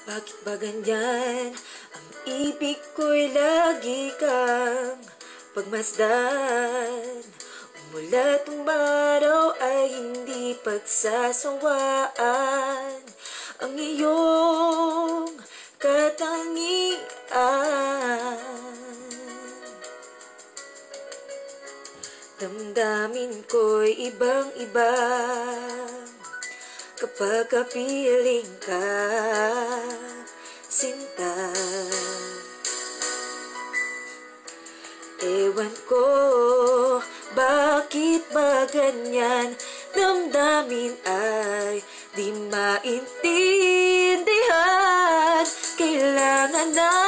Bakit ba ganyan? Ang ibig ko'y lagi kang pagmasdan. Umulat umaraw ay hindi pagsasawaan. Ang iyong katangian. Damdamin ko'y ibang-iba kapag kapiling ka, sinta. Ewan ko, bakit ba ganyan? Damdamin ay di maintindihan. Kailangan na